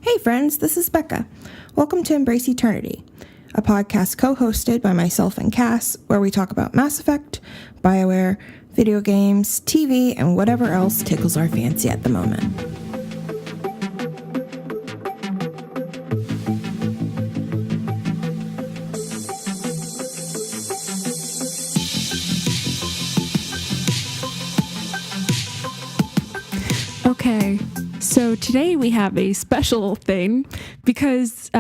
Hey friends, this is Becca. Welcome to Embrace Eternity, a podcast co-hosted by myself and Cass, where we talk about Mass Effect, BioWare, video games, TV, and whatever else tickles our fancy at the moment. Okay, so today we have a special thing because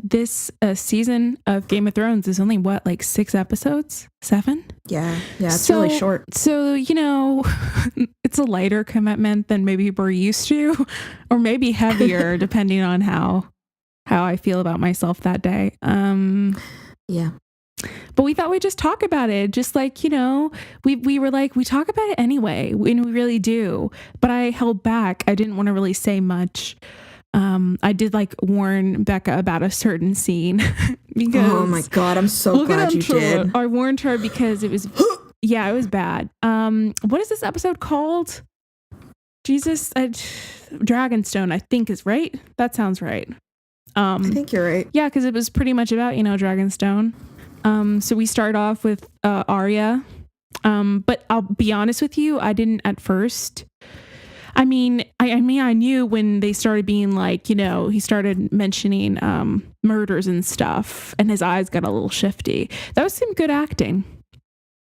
this season of Game of Thrones is only, like 6 episodes? 7? Yeah, it's really short. So, it's a lighter commitment than maybe we're used to, or maybe heavier, depending on how I feel about myself that day. Yeah. But we thought we'd just talk about it. Just like, we were like, we talk about it anyway, and we really do. But I held back. I didn't want to really say much. I did warn Becca about a certain scene because oh my God, I'm so glad you did. I warned her because it was, it was bad. What is this episode called? Jesus, Dragonstone, I think is right. That sounds right. I think you're right. Yeah, because it was pretty much about, Dragonstone. So we start off with Arya, but I'll be honest with you, I didn't at first. I mean, I knew when they started being he started mentioning murders and stuff, and his eyes got a little shifty. That was some good acting.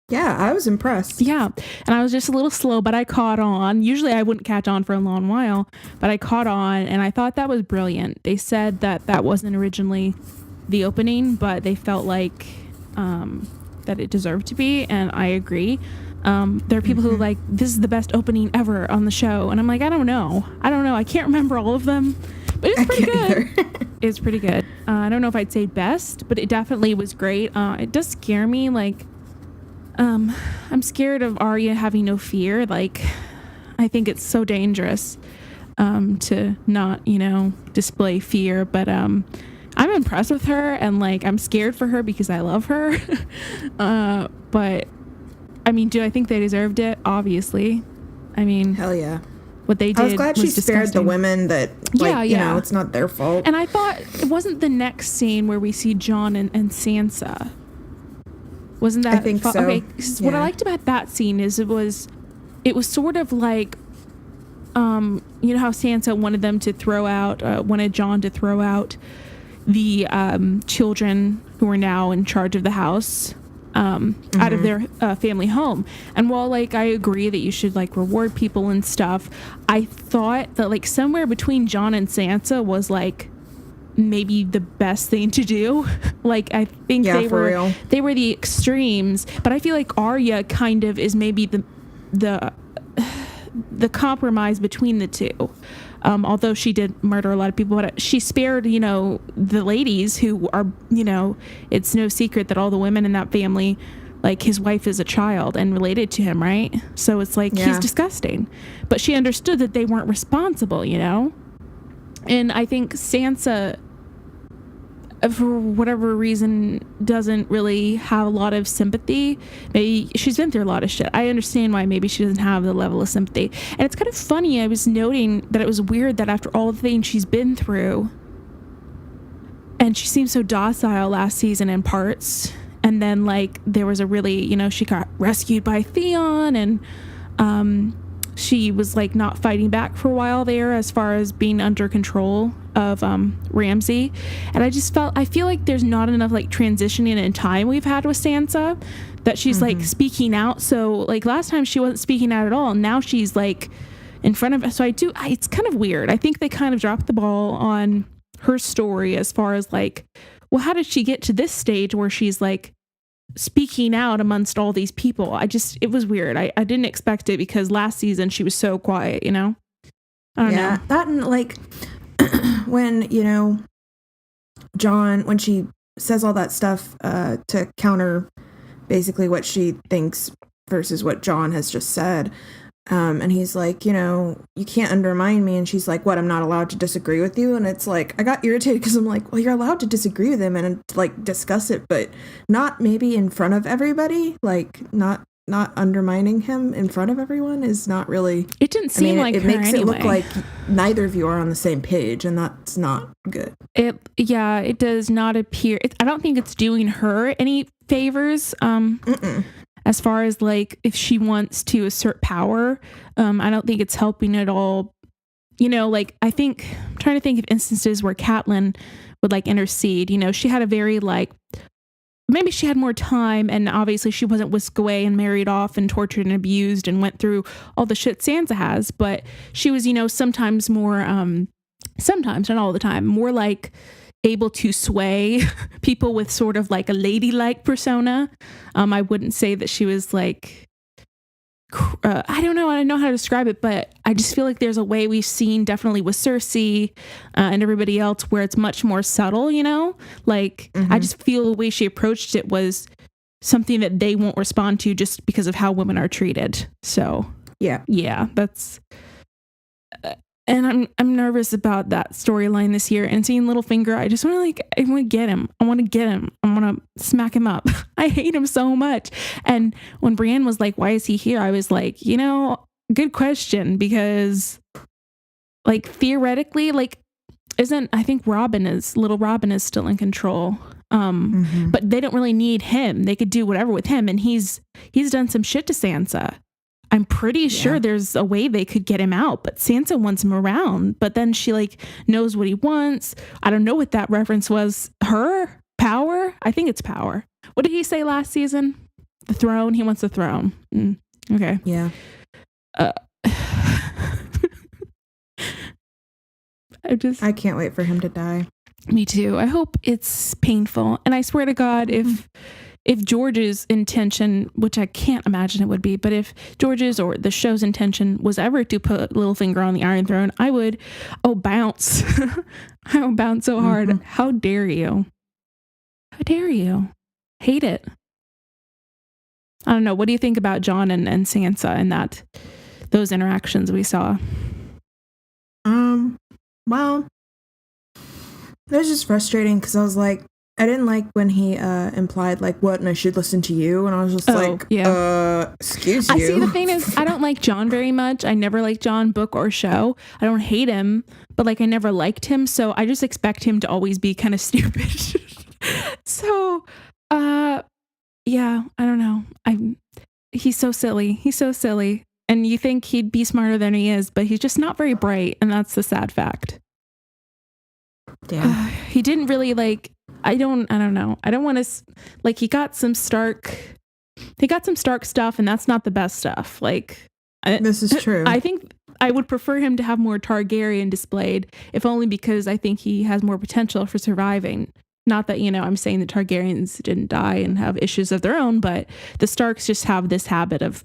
Yeah, I was impressed. Yeah, and I was just a little slow, but I caught on. Usually I wouldn't catch on for a long while, but I caught on, and I thought that was brilliant. They said that wasn't originally the opening, but they felt like that it deserved to be, and I agree. There are people who are like, this is the best opening ever on the show, and I'm like, I don't know, I can't remember all of them, but it's pretty good. It's pretty good. I don't know if I'd say best, but it definitely was great. It does scare me, I'm scared of Arya having no fear. I think it's so dangerous to not display fear, but I'm impressed with her, and I'm scared for her because I love her. But I mean, do I think they deserved it? Obviously. I mean, hell yeah. What they did. I was glad she spared disgusting. the women that, it's not their fault. And I thought it wasn't the next scene where we see Jon and Sansa. Wasn't that? I think so. Okay. What I liked about that scene is it was sort of like, how Sansa wanted Jon to throw out the children who are now in charge of the house out of their family home. And while I agree that you should reward people and stuff, I thought that somewhere between Jon and Sansa was maybe the best thing to do. I think they were the extremes, but I feel like Arya kind of is maybe the compromise between the two. Although she did murder a lot of people, but she spared, the ladies who are, it's no secret that all the women in that family, his wife is a child and related to him, right? So it's he's disgusting. But she understood that they weren't responsible, And I think Sansa, for whatever reason, doesn't really have a lot of sympathy. Maybe she's been through a lot of shit. I understand why maybe she doesn't have the level of sympathy. And it's kind of funny, I was noting that it was weird that after all the things she's been through, and she seemed so docile last season in parts, and then there was a really, she got rescued by Theon, and she was not fighting back for a while there as far as being under control of Ramsay. And I feel like there's not enough transitioning in time we've had with Sansa, that she's speaking out. So last time she wasn't speaking out at all, and now she's in front of us. So it's kind of weird. I think they kind of dropped the ball on her story as far as well, how did she get to this stage where she's speaking out amongst all these people? It was weird. I didn't expect it because last season she was so quiet, I don't know. That and when, Jon, when she says all that stuff to counter basically what she thinks versus what Jon has just said. And he's like, you can't undermine me. And she's like, what, I'm not allowed to disagree with you? And it's I got irritated because I'm like, well, you're allowed to disagree with him and discuss it, but not maybe in front of everybody. Not not undermining him in front of everyone is not really. It didn't seem like it her makes anyway. it look like neither of you are on the same page, and that's not good. It does not appear. I don't think it's doing her any favors. As far as like if she wants to assert power, I don't think it's helping at all. You know, like I'm trying to think of instances where Catelyn would like intercede. You know, she had a very like. Maybe she had more time, and obviously she wasn't whisked away and married off and tortured and abused and went through all the shit Sansa has. But she was, you know, sometimes more, sometimes, not all the time, more like able to sway people with sort of like a ladylike persona. I wouldn't say that she was like, I don't know how to describe it, but I just feel like there's a way we've seen definitely with Cersei and everybody else where it's much more subtle, you know, like I just feel the way she approached it was something that they won't respond to just because of how women are treated. So yeah, that's and I'm nervous about that storyline this year, and seeing Littlefinger, I just want to get him. I want to smack him up. I hate him so much. And when Brienne was like, why is he here? I was like, you know, good question, because like theoretically, like I think little Robin is still in control. But they don't really need him. They could do whatever with him. And he's done some shit to Sansa. I'm pretty sure there's a way they could get him out, but Sansa wants him around. But then she like knows what he wants. I don't know what that reference was. Her power? I think it's power. What did he say last season? The throne. He wants the throne. Okay. Yeah. I can't wait for him to die. Me too. I hope it's painful. And I swear to God, if George's intention, which I can't imagine it would be, but if George's or the show's intention was ever to put Littlefinger on the Iron Throne, I would, bounce. I would bounce so hard. How dare you? How dare you? Hate it. I don't know. What do you think about Jon and Sansa and those interactions we saw? Well, it was just frustrating because I was like, I didn't like when he implied like, what, and I should listen to you, and I was just excuse you. I see, the thing is, I don't like Jon very much. I never liked Jon, book or show. I don't hate him, but like I never liked him, so I just expect him to always be kind of stupid. So yeah, I don't know. He's so silly. And you think he'd be smarter than he is, but he's just not very bright, and that's the sad fact. Damn. He didn't really like. I don't know. I don't want to like. He got some Stark stuff, and that's not the best stuff. Like, this is true. I think I would prefer him to have more Targaryen displayed, if only because I think he has more potential for surviving. Not that, you know, I'm saying the Targaryens didn't die and have issues of their own, but the Starks just have this habit of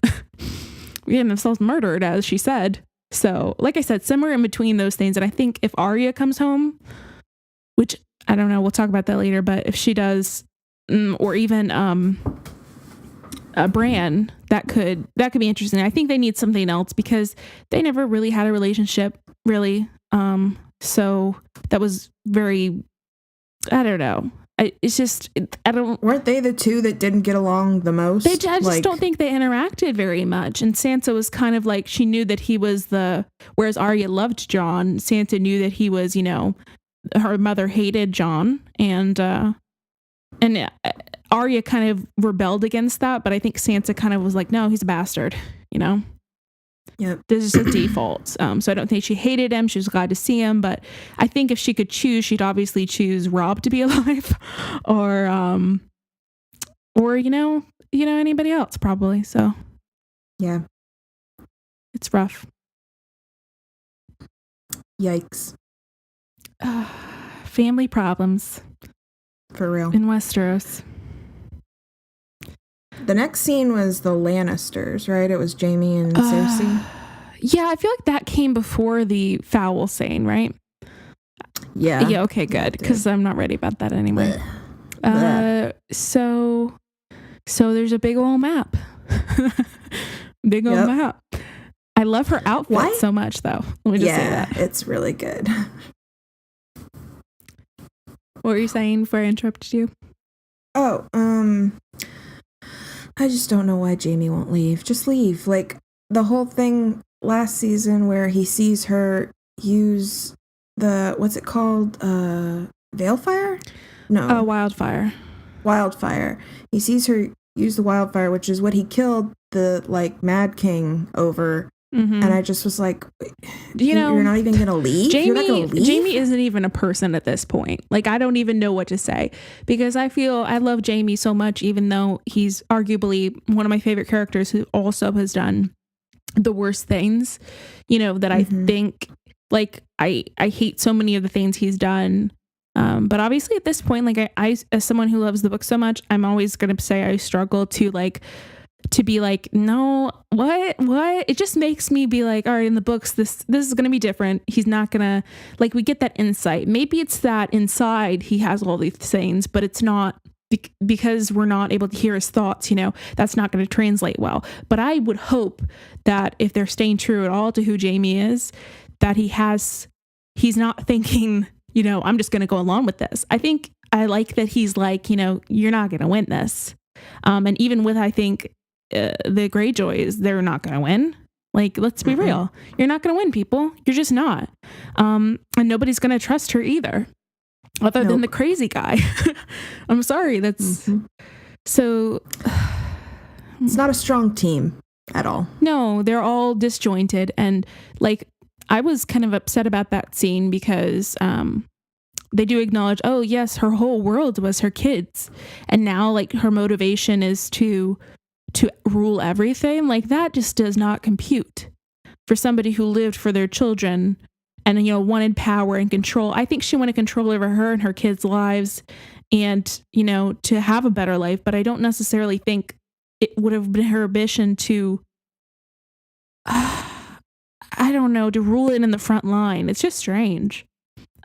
getting themselves murdered, as she said. So, like I said, somewhere in between those things. And I think if Arya comes home, which I don't know, we'll talk about that later, but if she does, or even Bran, that could be interesting. I think they need something else because they never really had a relationship, really. So that was very, I don't know. Weren't they the two that didn't get along the most? I just don't think they interacted very much. And Sansa was kind of like, she knew that he was whereas Arya loved Jon, Sansa knew that he was, you know, her mother hated Jon, and Arya kind of rebelled against that, but I think Sansa kind of was like, no, he's a bastard, you know? Yep. This is a default. So I don't think she hated him. She was glad to see him, but I think if she could choose, she'd obviously choose Robb to be alive, or you know anybody else probably. So yeah, it's rough. Yikes. Family problems. For real. In Westeros. The next scene was the Lannisters, right? It was Jaime and Cersei. Yeah, I feel like that came before the foul scene, right? Yeah. Yeah, okay, good. Because I'm not ready about that anymore. So there's a big old map. Big old map. I love her outfit so much, though. Let me just say that. It's really good. What were you saying before I interrupted you? Oh, I just don't know why Jamie won't leave. Just leave. Like, the whole thing last season where he sees her use the, what's it called? Veilfire? No. Wildfire. Wildfire. He sees her use the wildfire, which is what he killed the, like, Mad King over. Mm-hmm. And I just was like, you know, you're not even going to leave? You're not going to leave? Jamie isn't even a person at this point. Like, I don't even know what to say, because I love Jamie so much, even though he's arguably one of my favorite characters who also has done the worst things, you know, that I think, like, I hate so many of the things he's done. But obviously at this point, like, I as someone who loves the book so much, I'm always going to say I struggle to be like, no, what? It just makes me be like, all right, in the books, this is going to be different. He's not going to, like, we get that insight. Maybe it's that inside he has all these things, but it's not because we're not able to hear his thoughts, you know, that's not going to translate well. But I would hope that if they're staying true at all to who Jamie is, that he's not thinking, you know, I'm just going to go along with this. I like that he's like, you know, you're not going to win this. And even with, I think, the Greyjoys, they're not going to win. Like, let's be real. You're not going to win, people. You're just not. And nobody's going to trust her either, other than the crazy guy. I'm sorry. That's so. It's not a strong team at all. No, they're all disjointed. And, like, I was kind of upset about that scene because they do acknowledge, oh, yes, her whole world was her kids. And now, like, her motivation is to rule everything. Like, that just does not compute for somebody who lived for their children and, you know, wanted power and control. I think she wanted control over her and her kids' lives and, you know, to have a better life. But I don't necessarily think it would have been her ambition to, I don't know, to rule it in the front line. It's just strange.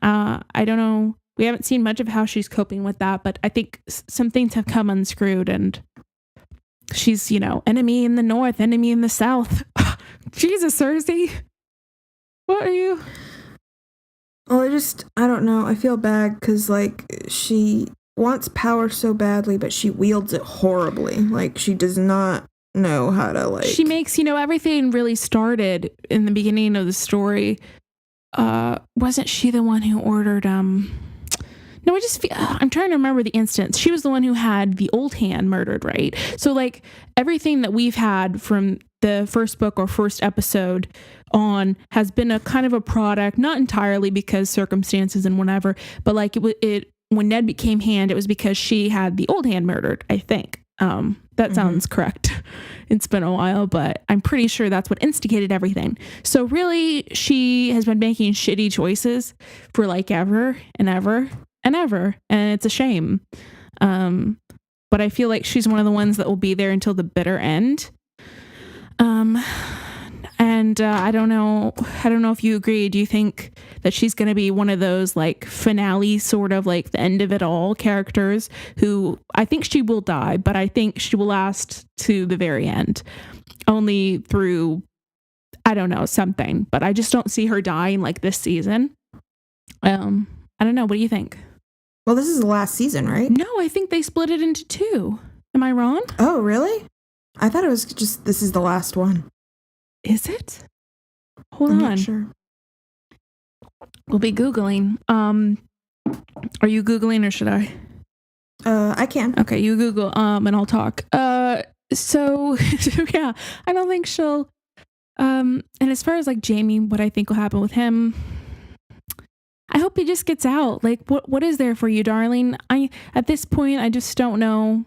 I don't know. We haven't seen much of how she's coping with that, but I think some things have come unscrewed, and she's, you know, enemy in the north, enemy in the south. Jesus, Cersei. What are you? Well, I don't know. I feel bad because, like, she wants power so badly, but she wields it horribly. Like, she does not know how to, like... She makes, you know, everything really started in the beginning of the story. Wasn't she the one who ordered, No, I'm trying to remember the instance. She was the one who had the old hand murdered, right? So, like, everything that we've had from the first book or first episode on has been a kind of a product, not entirely because circumstances and whatever, but like it when Ned became hand, it was because she had the old hand murdered, I think. That sounds correct. It's been a while, but I'm pretty sure that's what instigated everything. So really, she has been making shitty choices for like ever and ever and ever, and it's a shame. But I feel like she's one of the ones that will be there until the bitter end. And I don't know if you agree. Do you think that she's going to be one of those like finale, sort of like the end of it all characters who I think she will die, but I think she will last to the very end, only through, I don't know, something, but I just don't see her dying like this season. I don't know. What do you think? Well, this is the last season, right? No, I think they split it into 2. Am I wrong? Oh, really? I thought it was just, this is the last one. Is it? Hold I'm on. not sure. We'll be Googling. Are you Googling or should I? I can. Okay, you Google, and I'll talk. So yeah, I don't think she'll, and as far as like Jamie, what I think will happen with him, I hope he just gets out. Like, what is there for you, darling? At this point, I just don't know.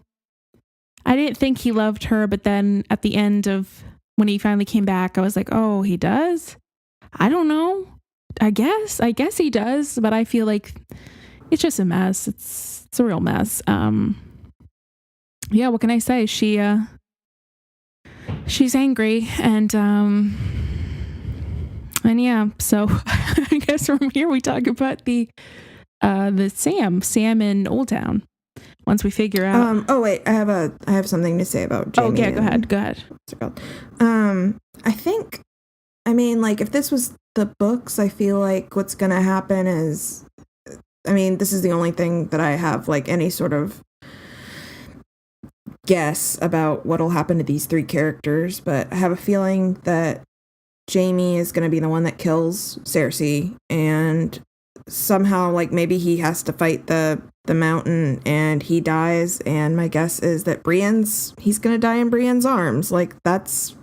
I didn't think he loved her, but then at the end of when he finally came back, I was like, oh, he does? I don't know. I guess he does, but I feel like it's just a mess. It's a real mess. Yeah, what can I say? She's angry and yeah, so I guess from here we talk about the Sam in Old Town. Once we figure out. Oh wait, I have something to say about Jamie. Okay, go ahead. What's it called? I mean, like, if this was the books, I feel like what's gonna happen is, I mean, this is the only thing that I have like any sort of guess about what'll happen to these 3 characters, but I have a feeling that Jaime is going to be the one that kills Cersei, and somehow, like, maybe he has to fight the mountain and he dies, and my guess is that he's going to die in Brienne's arms. Like, that's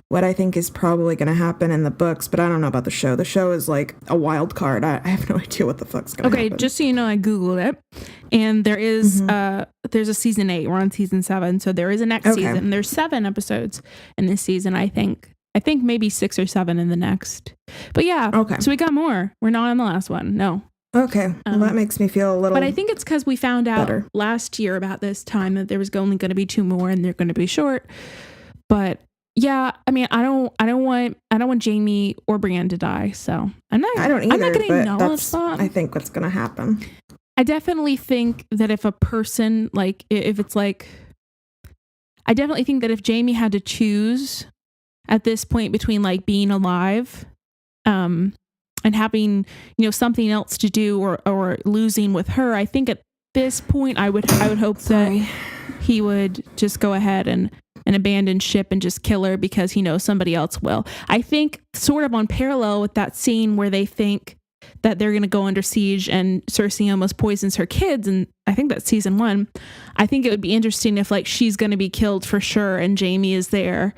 what I think is probably going to happen in the books, but I don't know about the show. The show is like a wild card. I have no idea what the fuck's going to happen. Okay, just so you know, I Googled it, and there is there's a season 8. We're on season 7, so there is a next season. There's 7 episodes in this season, I think maybe 6 or 7 in the next. But yeah, okay. So we got more. We're not on the last one. No. Okay. Well, that makes me feel a little. But I think it's because we found out last year about this time that there was only going to be 2 more, and they're going to be short. But yeah, I mean, I don't want Jaime or Brienne to die. So I don't either. I'm not going to acknowledge that. I think what's going to happen. I definitely think that if a person if it's like, I definitely think that if Jaime had to choose at this point between like being alive and having, something else to do or losing with her, I think at this point I would hope that he would just go ahead and abandon ship and just kill her because he knows somebody else will. I think sort of on parallel with that scene where they think that they're going to go under siege and Cersei almost poisons her kids, and I think that's season 1. I think it would be interesting if like she's going to be killed for sure and Jaime is there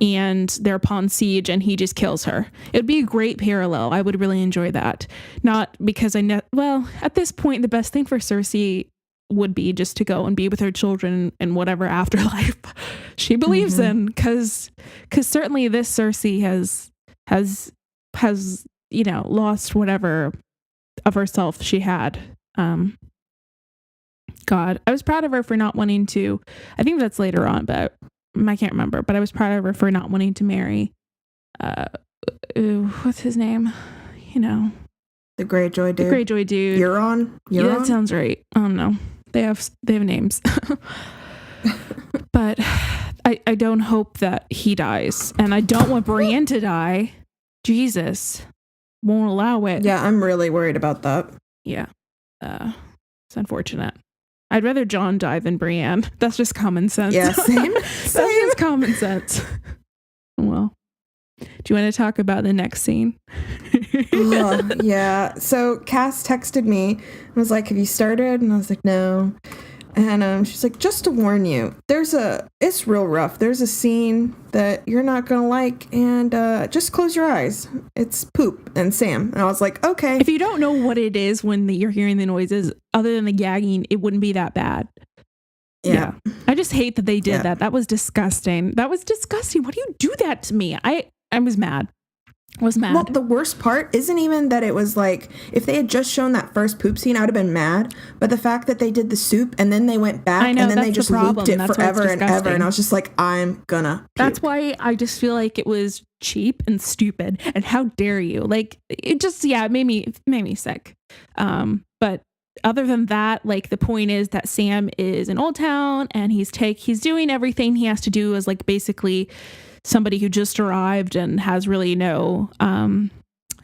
and they're upon siege and he just kills her. It would be a great parallel. I would really enjoy that. Not because I know, well, at this point, the best thing for Cersei would be just to go and be with her children in whatever afterlife she believes in. Because certainly this Cersei has lost whatever of herself she had. God, I was proud of her for not wanting to, I think that's later on, but I can't remember, but I was proud of her for not wanting to marry, what's his name? The Greyjoy dude. The Greyjoy dude. Euron? Yeah, that sounds right. I don't know. They have names. But I don't hope that he dies. And I don't want Brienne to die. Jesus. Won't allow it. Yeah, I'm really worried about that. Yeah. It's unfortunate. I'd rather Jon die than Brienne. That's just common sense. Yeah, same. That's just common sense. Well, do you want to talk about the next scene? Yeah. So Cass texted me and was like, "Have you started?" And I was like, "No." And she's like, "Just to warn you, it's real rough. There's a scene that you're not going to like, and just close your eyes. It's poop and Sam." And I was like, "Okay." If you don't know what it is when you're hearing the noises, other than the gagging, it wouldn't be that bad. Yeah. I just hate that they did that. That was disgusting. Why do you do that to me? I was mad. Well, the worst part isn't even that it was like, if they had just shown that first poop scene, I would have been mad. But the fact that they did the soup and then they went back and then they just looped it forever and ever. And I was just like, I'm gonna puke. That's why I just feel like it was cheap and stupid. And how dare you? Like, it just, it made me sick. But other than that, like, the point is that Sam is in Old Town and he's doing everything he has to do as like basically somebody who just arrived and has really no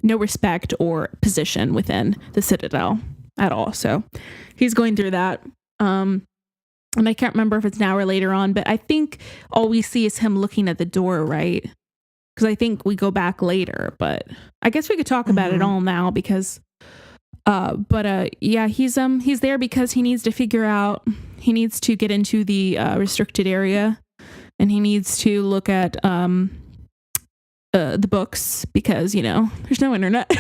respect or position within the Citadel at all. So he's going through that. And I can't remember if it's now or later on, but I think all we see is him looking at the door, right? Because I think we go back later, but I guess we could talk about it all now because he's there because he needs to get into the restricted area. And he needs to look at the books because, there's no internet.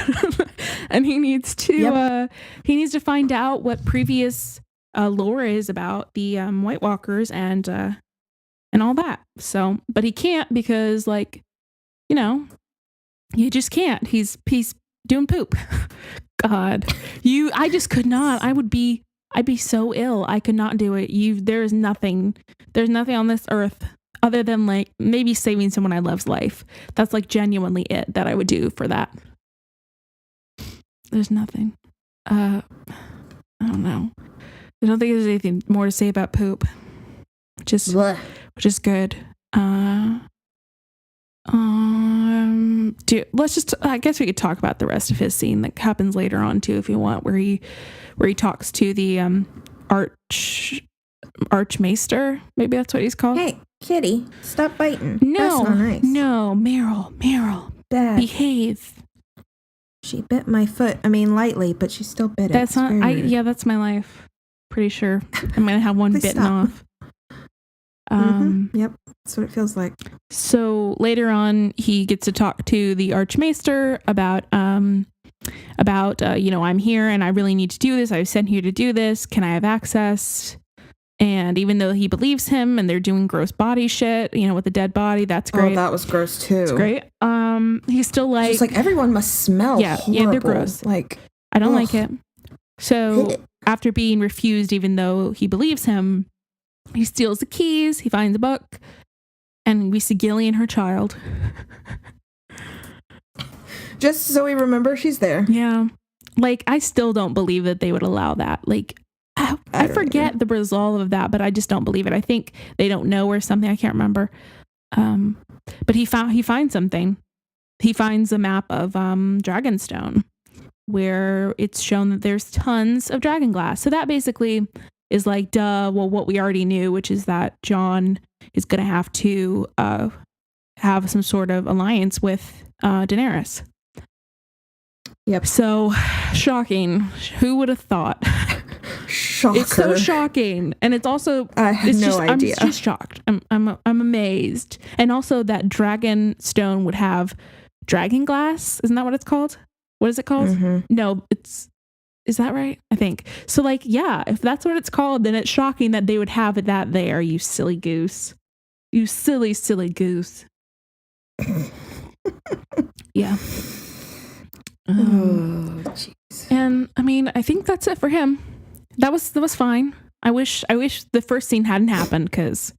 And he needs to find out what previous lore is about the White Walkers and all that. So, but he can't because, you just can't. He's doing poop. God, I just could not. I'd be so ill. I could not do it. There's nothing on this earth other than like maybe saving someone I love's life. That's like genuinely it that I would do for that. There's nothing. I don't know. I don't think there's anything more to say about poop. Which is good. Let's just, I guess we could talk about the rest of his scene that happens later on too, if you want, where he talks to the Archmaester. Maybe that's what he's called. Hey, kitty, stop biting. No, that's not nice. No, Meryl, Bad. behave. She bit my foot. I mean, lightly, but she still bit it. That's not. Yeah, that's my life. Pretty sure I'm gonna have one bitten off. Yep, that's what it feels like. So later on, he gets to talk to the Archmaester about I'm here and I really need to do this. I was sent here to do this. Can I have access? And even though he believes him and they're doing gross body shit, with a dead body, that's great. Oh, that was gross too. It's great. He's still like, just like everyone must smell. Yeah, they're gross. Like, I don't like it. So after being refused, even though he believes him, he steals the keys. He finds a book, and we see Gillian, her child. Just so we remember she's there. Yeah, like I still don't believe that they would allow that. Like I forget the result of that, but I just don't believe it. I think they don't know or something. I can't remember. But he finds something. He finds a map of Dragonstone, where it's shown that there's tons of dragon glass. So that basically is like, what we already knew, which is that Jon is going to have to have some sort of alliance with Daenerys. Yep. So shocking. Who would have thought? Shocker. It's so shocking, and it's also I had no idea. I'm just shocked. I'm amazed, and also that Dragonstone would have dragon glass. Isn't that what it's called? What is it called? Mm-hmm. No, is that right? I think so. Like, yeah, if that's what it's called, then it's shocking that they would have that there. You silly goose. You silly goose. Yeah. Oh, jeez. And I mean, I think that's it for him. That was fine. I wish the first scene hadn't happened, because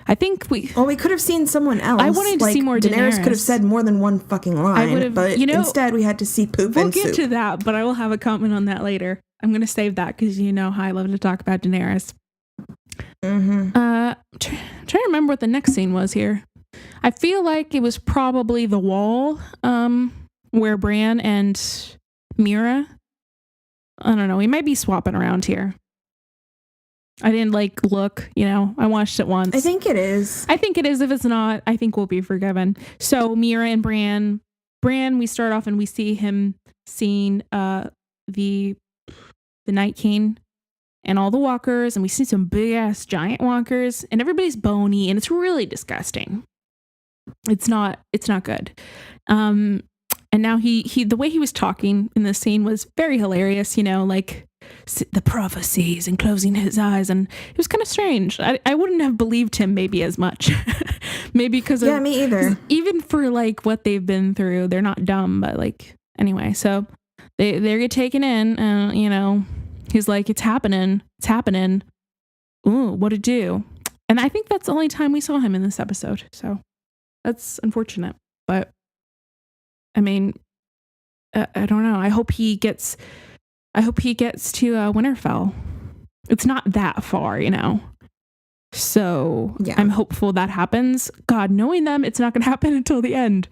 I think we could have seen someone else. I wanted to see more Daenerys. Could have said more than one fucking line, but instead we had to see poop and soup. We'll get to that, but I will have a comment on that later. I'm going to save that because how I love to talk about Daenerys. Mm-hmm. Trying to remember what the next scene was here. I feel like it was probably the wall, where Bran and Mira. I don't know. We might be swapping around here. I didn't look, I watched it once. I think it is. If it's not, I think we'll be forgiven. So Mira and Bran, we start off and we see him seeing the Night King and all the walkers, and we see some big ass giant walkers, and everybody's bony, and it's really disgusting. It's not good. And now he the way he was talking in this scene was very hilarious, like the prophecies and closing his eyes, and it was kind of strange. I wouldn't have believed him maybe as much. Maybe because me either. Even for what they've been through, they're not dumb, but anyway, so they get taken in, and he's like, it's happening. Ooh, what'd it do? And I think that's the only time we saw him in this episode, so that's unfortunate, but I mean, I don't know. I hope he gets to Winterfell. It's not that far, So yeah. I'm hopeful that happens. God, knowing them, it's not going to happen until the end.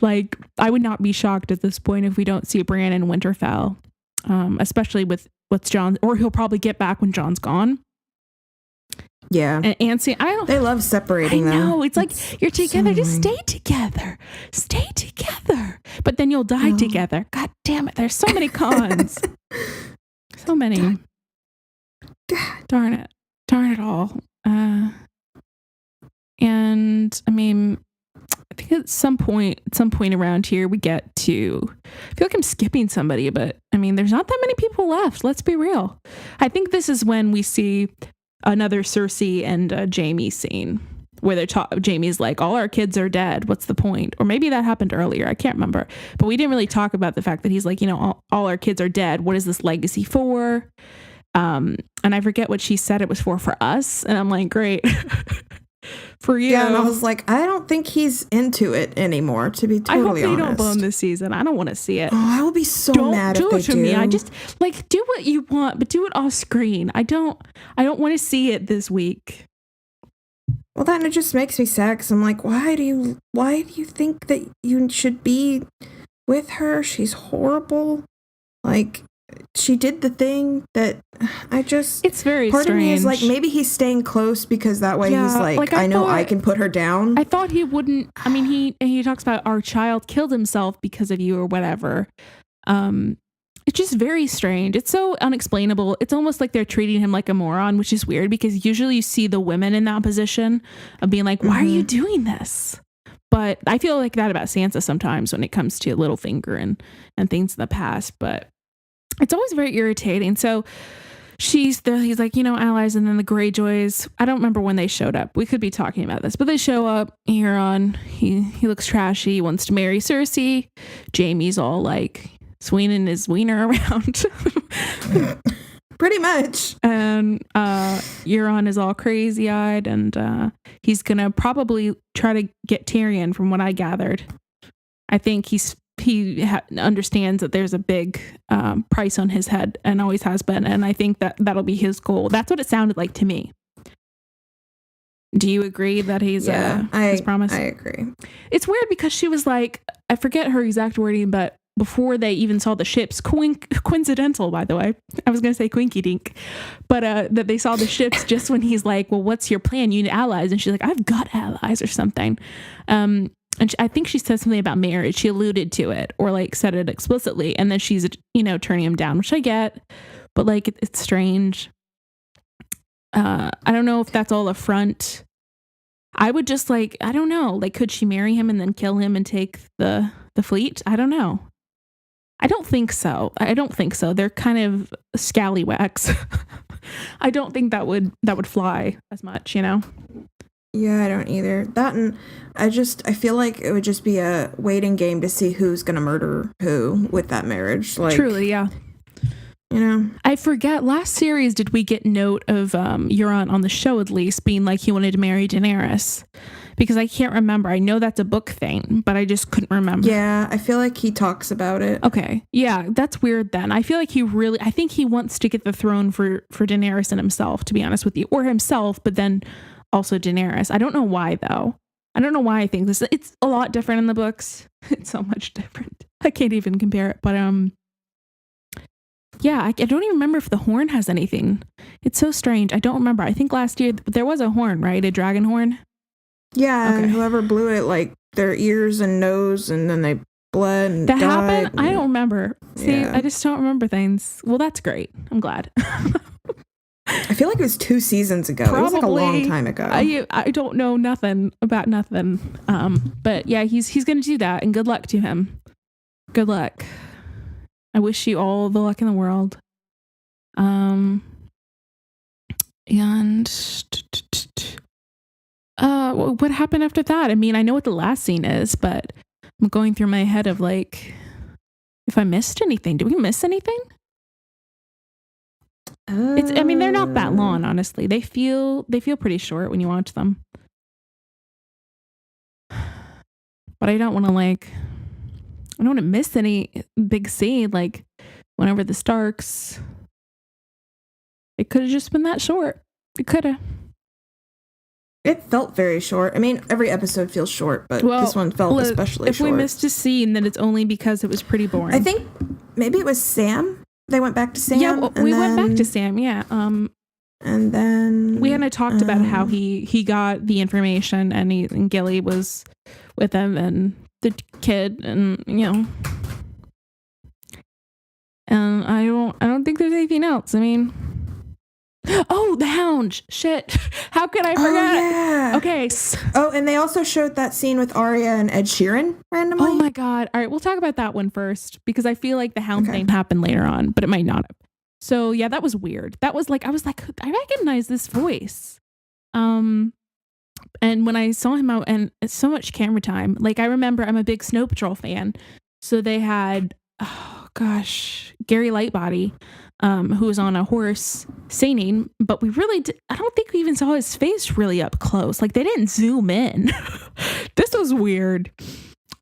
I would not be shocked at this point if we don't see Bran in Winterfell, especially with what's Jon, or he'll probably get back when Jon's gone. Yeah. And Ansi, they love separating them. I know. It's like, you're together. So just stay together. Stay together. But then you'll die together. God damn it. There's so many cons. So many. Darn it all. And I mean, I think at some point around here, we get to, I feel like I'm skipping somebody, but I mean, there's not that many people left. Let's be real. I think this is when we see another Cersei and Jaime scene where Jaime's like, all our kids are dead. What's the point? Or maybe that happened earlier. I can't remember. But we didn't really talk about the fact that he's like, all our kids are dead. What is this legacy for? And I forget what she said it was for us. And I'm like, great. For you. Yeah, and I was like, I don't think he's into it anymore, to be totally honest. I hope they don't blow him this season. I don't want to see it. Oh, I will be so mad if they do. Don't do it to me. I just, do what you want, but do it off screen. I don't want to see it this week. Well, then it just makes me sad, because I'm like, why do you think that you should be with her? She's horrible. she did the thing that it's very part strange. of me is like, maybe he's staying close because that way he's like I know I can put her down. I thought he wouldn't. I mean, he talks about our child killed himself because of you or whatever. It's just very strange. It's so unexplainable. It's almost like they're treating him like a moron, which is weird because usually you see the women in that position of being like, why are you doing this? But I feel like that about Sansa sometimes when it comes to Littlefinger and things in the past. But it's always very irritating. So he's like, allies, and then the Greyjoys. I don't remember when they showed up. We could be talking about this, but they show up. Euron, he looks trashy. He wants to marry Cersei. Jaime's all like swinging his wiener around. Pretty much. And Euron is all crazy eyed, and he's gonna probably try to get Tyrion, from what I gathered. I think he understands that there's a big price on his head and always has been, and I think that'll be his goal. That's what it sounded like to me. Do you agree that he's his promise? I agree. It's weird because she was like, I forget her exact wording, but before they even saw the ships, coincidental, by the way, I was going to say quinky dink, but that they saw the ships just when he's like, well, what's your plan? You need allies. And she's like, I've got allies or something. And I think she said something about marriage. She alluded to it or like said it explicitly. And then she's, turning him down, which I get, but like, it's strange. I don't know if that's all a front. I would just like, I don't know, like, could she marry him and then kill him and take the fleet? I don't know. I don't think so. They're kind of scallywags. I don't think that would fly as much, Yeah, I don't either. That, and I feel like it would just be a waiting game to see who's going to murder who with that marriage. Like, truly, yeah. I forget, last series, did we get note of Euron on the show at least being like he wanted to marry Daenerys? Because I can't remember. I know that's a book thing, but I just couldn't remember. Yeah, I feel like he talks about it. Okay. Yeah, that's weird then. I feel like I think he wants to get the throne for Daenerys and himself, to be honest with you. Or himself, but then also Daenerys. I don't know why, though. I don't know why I think this. It's a lot different in the books. It's so much different. I can't even compare it. But, yeah, I don't even remember if the horn has anything. It's so strange. I don't remember. I think last year there was a horn, right? A dragon horn? Yeah, okay. And whoever blew it, like, their ears and nose, and then they bled and that died. Happened? I don't remember. See, I just don't remember things. Well, that's great. I'm glad. I feel like it was 2 seasons ago. Probably, it was like a long time ago. I don't know nothing about nothing. But yeah, he's going to do that, and good luck to him. Good luck. I wish you all the luck in the world. And what happened after that? I mean, I know what the last scene is, but I'm going through my head of like, if I missed anything. Did we miss anything? I mean, they're not that long, honestly. They feel pretty short when you watch them. But I don't want to miss any big scene, like whenever the Starks. It could have just been that short. It could have. It felt very short. I mean, every episode feels short, but this one felt especially short. If we missed a scene, then it's only because it was pretty boring. I think maybe it was Sam. They went back to Sam. Yeah, we went back to Sam, yeah. And then we hadn't talked about how he got the information and Gilly was with him and the kid and and I don't think there's anything else. I mean, oh, the Hound. Shit. How could I forget? Oh, yeah. Okay. Oh, and they also showed that scene with Arya and Ed Sheeran randomly. Oh my God. All right, we'll talk about that one first because I feel like the Hound thing happened later on, but it might not have. So yeah, that was weird. That was like, I was like, I recognize this voice. And when I saw him out, and it's so much camera time, like I remember I'm a big Snow Patrol fan. So they had, oh gosh, Gary Lightbody, who was on a horse singing, but we really I don't think we even saw his face really up close. Like they didn't zoom in. This was weird.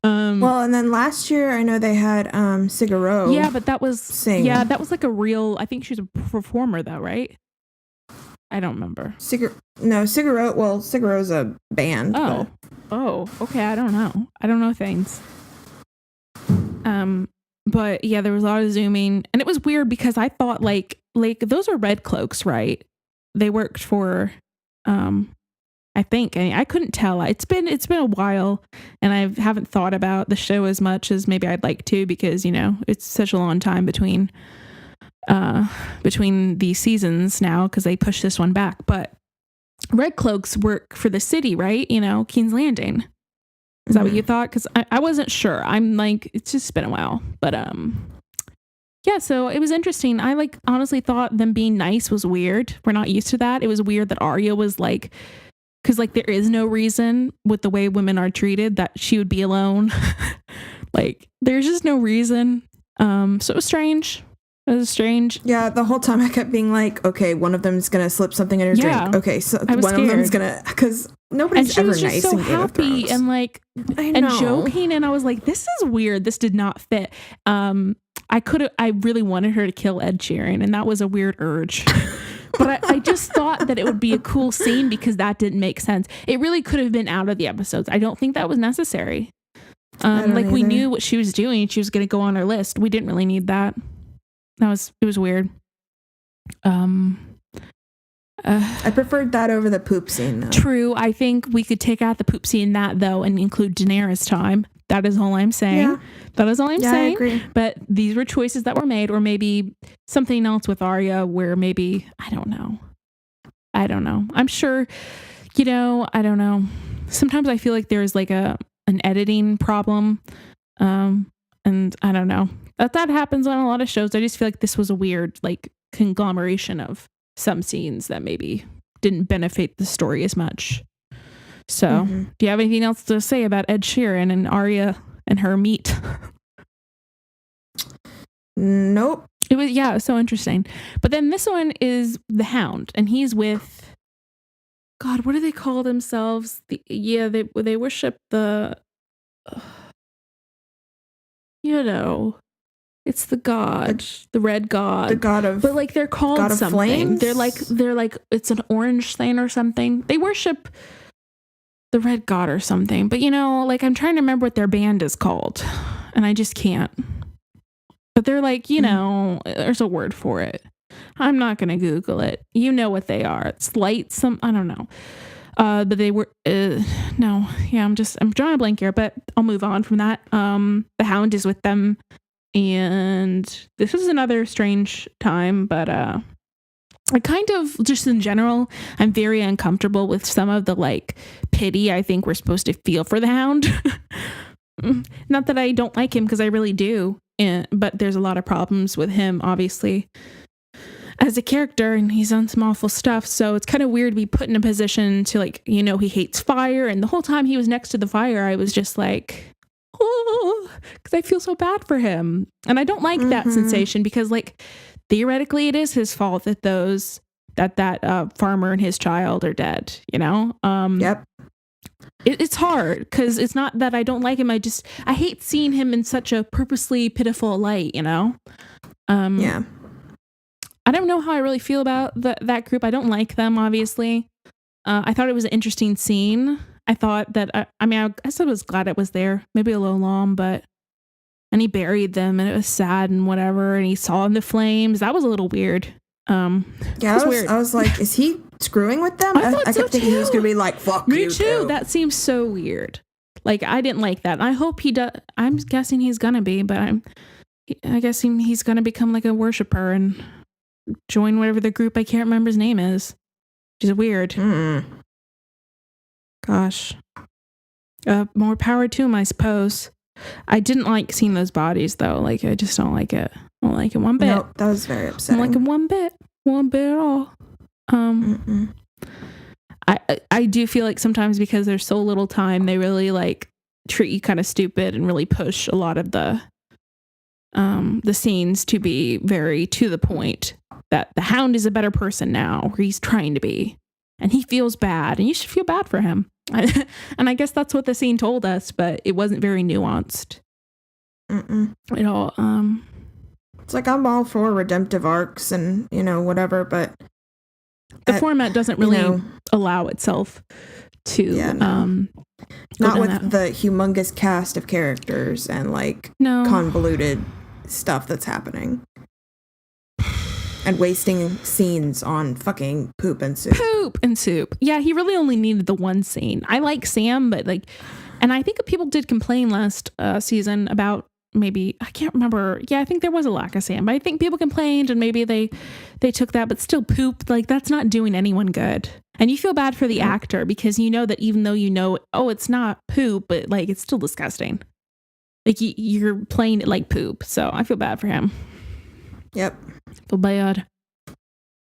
Well, and then last year I know they had Sigur Rós. Yeah, but that was sing. Yeah, that was like a real. I think she's a performer though, right? I don't remember. Sigur Rós. Well, Sigur Rós is a band. Oh, okay. I don't know things. But yeah, there was a lot of zooming, and it was weird because I thought like those are red cloaks, right? They worked for, I think. I couldn't tell. It's been a while, and I haven't thought about the show as much as maybe I'd like to, because it's such a long time between these seasons now, because they pushed this one back. But red cloaks work for the city, right? Keen's Landing. Is that what you thought? Because I wasn't sure. I'm like, it's just been a while. But yeah, so it was interesting. I honestly thought them being nice was weird. We're not used to that. It was weird that Arya was like, because there is no reason with the way women are treated that she would be alone. There's just no reason. So it was strange. It was strange. Yeah, the whole time I kept being like, okay, one of them's gonna slip something in her drink. Okay, so one scared. of them's gonna, because nobody's ever nice so in Game of Thrones. And and joking, and I was like, this is weird. This did not fit. I really wanted her to kill Ed Sheeran, and that was a weird urge. But I just thought that it would be a cool scene because that didn't make sense. It really could have been out of the episodes. I don't think that was necessary. We knew what she was doing. She was going to go on our list. We didn't really need that. It was weird. I preferred that over the poop scene, though. True. I think we could take out the poop scene though, and include Daenerys time. That is all I'm saying. Yeah. That is all I'm saying. I agree. But these were choices that were made, or maybe something else with Arya where maybe, I don't know. I'm sure, I don't know. Sometimes I feel like there's an editing problem. And I don't know. That happens on a lot of shows. I just feel like this was a weird conglomeration of some scenes that maybe didn't benefit the story as much. So, do you have anything else to say about Ed Sheeran and Arya and her meet? Nope. It was so interesting. But then this one is the Hound, and he's with, God, what do they call themselves? They worship the, it's the god, the red god, the god of, but they're called god something. Flames? They're like it's an orange thing or something. They worship the red god or something. But I'm trying to remember what their band is called, and I just can't. But they're there's a word for it. I'm not gonna Google it. You know what they are. It's I don't know. But they were no, yeah. I'm drawing a blank here, but I'll move on from that. The Hound is with them. And this is another strange time, but I kind of, just in general, I'm very uncomfortable with some of the pity I think we're supposed to feel for the Hound. Not that I don't like him, because I really do, but there's a lot of problems with him, obviously, as a character, and he's done some awful stuff. So it's kind of weird to be put in a position to he hates fire, and the whole time he was next to the fire, I was just like, oh, because I feel so bad for him. And I don't like that sensation, because theoretically it is his fault that that farmer and his child are dead, Yep. It's hard, because it's not that I don't like him. I hate seeing him in such a purposely pitiful light, Yeah. I don't know how I really feel about that group. I don't like them, obviously. I thought it was an interesting scene. I thought that, I guess I was glad it was there. Maybe a little long, and he buried them, and it was sad and whatever, and he saw in the flames. That was a little weird. Weird. I was like, is he screwing with them? I kept thinking he was going to be like, fuck you. Me too. That seems so weird. I didn't like that. I hope he does. I'm guessing he's going to be, but I guess he's going to become a worshiper and join whatever the group, I can't remember his name is. Which is weird. Gosh. More power to him, I suppose. I didn't like seeing those bodies, though. I just don't like it. I don't like it one bit. Nope, that was very upsetting. I don't like it one bit at all. I do feel like sometimes, because there's so little time, they really treat you kind of stupid and really push a lot of the scenes to be very to the point, that the Hound is a better person now, or he's trying to be, and he feels bad, and you should feel bad for him. And I guess that's what the scene told us, but it wasn't very nuanced at all. It's I'm all for redemptive arcs and whatever, but the format doesn't really allow itself to not with the humongous cast of characters and convoluted stuff that's happening. And wasting scenes on fucking poop and soup. Yeah, he really only needed the one scene. I like Sam, but like, and I think people did complain last season about maybe, I can't remember. Yeah, I think there was a lack of Sam, but I think people complained and maybe they took that, but still poop. Like, that's not doing anyone good. And you feel bad for the actor because you know that even though you know, oh, it's not poop, but like, it's still disgusting. Like you're playing it like poop. So I feel bad for him. Yep. Feel bad.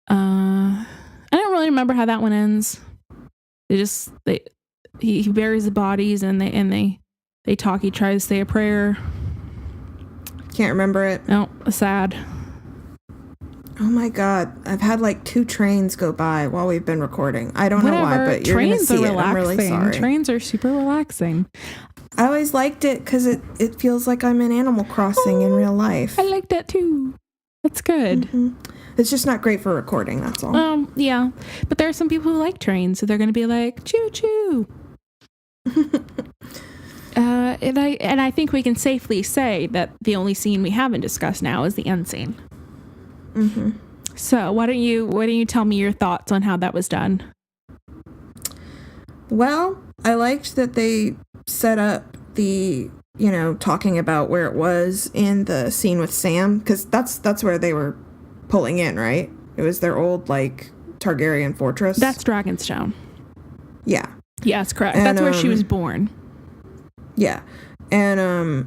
I don't really remember how that one ends. He buries the bodies and they talk. He tries to say a prayer. Can't remember it. No, sad. Oh my God. I've had like 2 trains go by while we've been recording. I don't know why, but you're going to see it. I'm really sorry. Trains are super relaxing. I always liked it because it feels like I'm in Animal Crossing in real life. I like that too. That's good. Mm-hmm. It's just not great for recording, that's all. Yeah. But there are some people who like trains, so they're going to be like, choo choo. And I think we can safely say that the only scene we haven't discussed now is the end scene. Mm-hmm. So why don't you tell me your thoughts on how that was done? Well, I liked that they set up the, talking about where it was in the scene with Sam, because that's where they were pulling in, right? It was their old, like, Targaryen fortress. That's Dragonstone. Yeah. Yeah, that's correct. And, that's where she was born. Yeah. And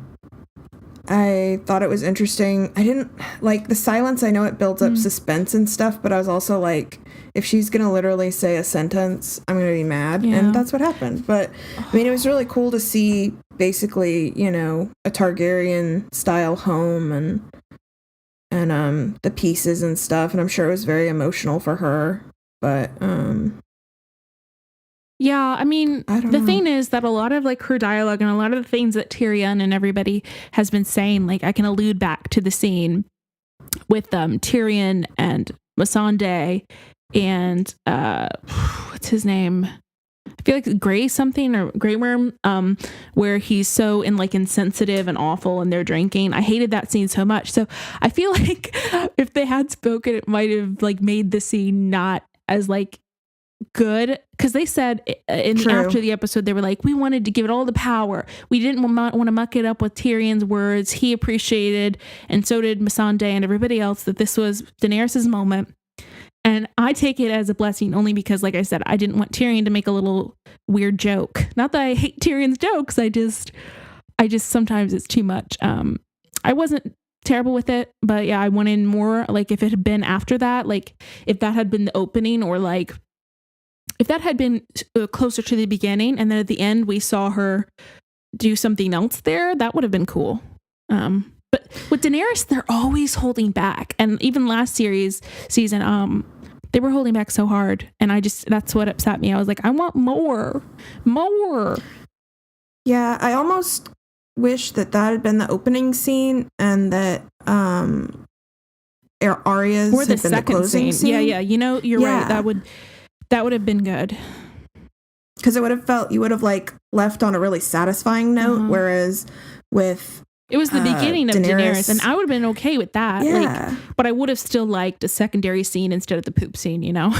I thought it was interesting. I didn't like the silence. I know it builds up suspense and stuff, but I was also like, if she's going to literally say a sentence, I'm going to be mad. Yeah. And that's what happened. But I mean, it was really cool to see basically, a Targaryen style home and the pieces and stuff. And I'm sure it was very emotional for her, but, yeah, I mean, the thing is that a lot of like her dialogue and a lot of the things that Tyrion and everybody has been saying, like I can allude back to the scene with Tyrion and Missandei and what's his name? I feel like Grey something or Grey Worm, where he's so insensitive and awful and they're drinking. I hated that scene so much. So I feel like if they had spoken, it might have like made the scene not as like good, because they said after the episode they were like, we wanted to give it all the power, we didn't want to muck it up with Tyrion's words. He appreciated, and so did Missandei and everybody else, that this was Daenerys's moment. And I take it as a blessing only because, like I said, I didn't want Tyrion to make a little weird joke. Not that I hate Tyrion's jokes, I just sometimes it's too much. I wasn't terrible with it, but yeah, I wanted more, like if it had been after that, like if that had been the opening, or like if that had been closer to the beginning and then at the end we saw her do something else there, that would have been cool. But with Daenerys, they're always holding back. And even last season, they were holding back so hard. And that's what upset me. I was like, I want more. Yeah, I almost wish that had been the opening scene and that Arya's or the had been second the closing scene. Yeah. You're right. That would have been good. Because it would have felt, you would have like left on a really satisfying note, whereas with it was the beginning of Daenerys, and I would have been okay with that. Yeah. But I would have still liked a secondary scene instead of the poop scene, Yeah,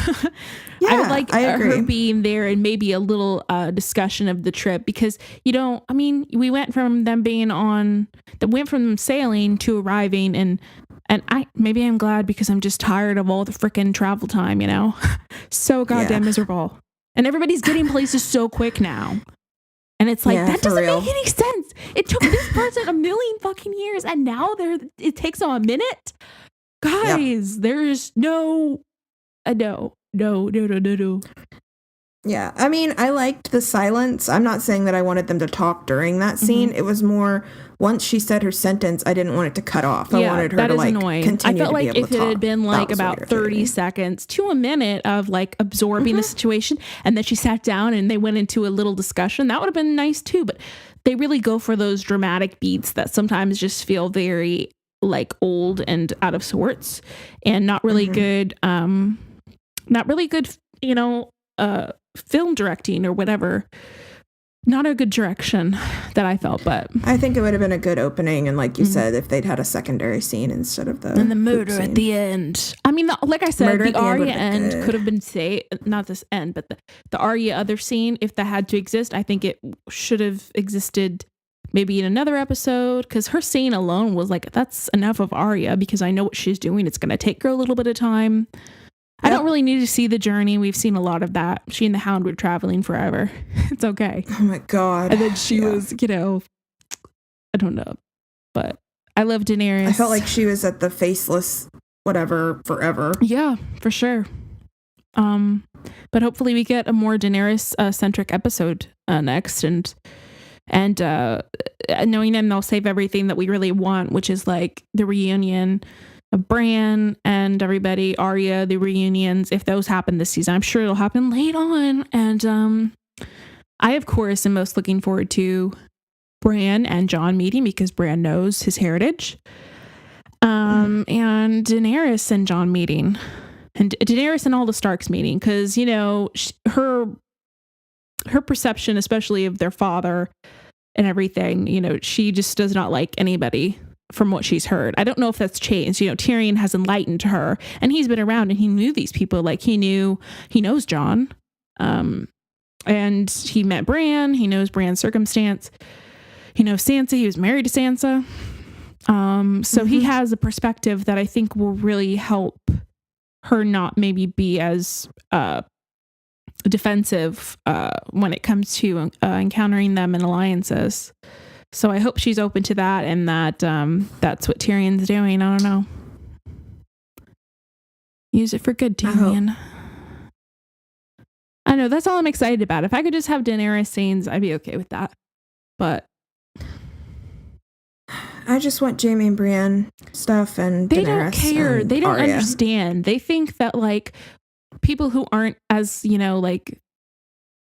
I would like her being there and maybe a little discussion of the trip, because we went from them sailing to arriving, and I'm glad, because I'm just tired of all the freaking travel time, so goddamn miserable. And everybody's getting places so quick now. And it's like, that doesn't make any sense. It took this person 1,000,000 fucking years, and now it takes them a minute. Guys, there's no. Yeah, I mean, I liked the silence. I'm not saying that I wanted them to talk during that scene. It was more, once she said her sentence, I didn't want it to cut off. I wanted her to like annoying. continue I felt to be like able if to it talk, had been like about 30 seconds to a minute of like absorbing the situation, and then she sat down and they went into a little discussion, that would have been nice too. But they really go for those dramatic beats that sometimes just feel very like old and out of sorts, and not really good, film directing or whatever. not a good direction that I felt, but I think it would have been a good opening, and like you said, if they'd had a secondary scene instead of the murder at the end. I mean, like I said, Murder the at the end Arya would've been end good. could have been not this end, but the Arya other scene, if that had to exist, I think it should have existed maybe in another episode, because her scene alone was like, that's enough of Arya, because I know what she's doing. It's going to take her a little bit of time. I don't really need to see the journey. We've seen a lot of that. She and the Hound were traveling forever. It's okay. Oh my God. And then she was, you know, I don't know, but I love Daenerys. I felt like she was at the faceless whatever forever. Yeah, for sure. But hopefully we get a more Daenerys centric episode next, and knowing them, they'll save everything that we really want, which is like the reunion of Bran and everybody, Arya, the reunions. If those happen this season, I'm sure it'll happen late on. And I, of course, am most looking forward to Bran and Jon meeting, because Bran knows his heritage. And Daenerys and Jon meeting, and Daenerys and all the Starks meeting, because, you know, her perception, especially of their father and everything, you know, she just does not like anybody from what she's heard. I don't know if that's changed. You know, Tyrion has enlightened her, and he's been around and he knew these people. Like he knows Jon, and he met Bran. He knows Bran's circumstance. He knows Sansa. He was married to Sansa. So he has a perspective that I think will really help her not maybe be as defensive when it comes to encountering them in alliances. So I hope she's open to that, and that that's what Tyrion's doing. I don't know. Use it for good, Tyrion. I know, that's all I'm excited about. If I could just have Daenerys scenes, I'd be okay with that. But I just want Jaime and Brienne stuff, and they Daenerys don't care. and They don't Arya. understand. They think that like people who aren't as, you know, like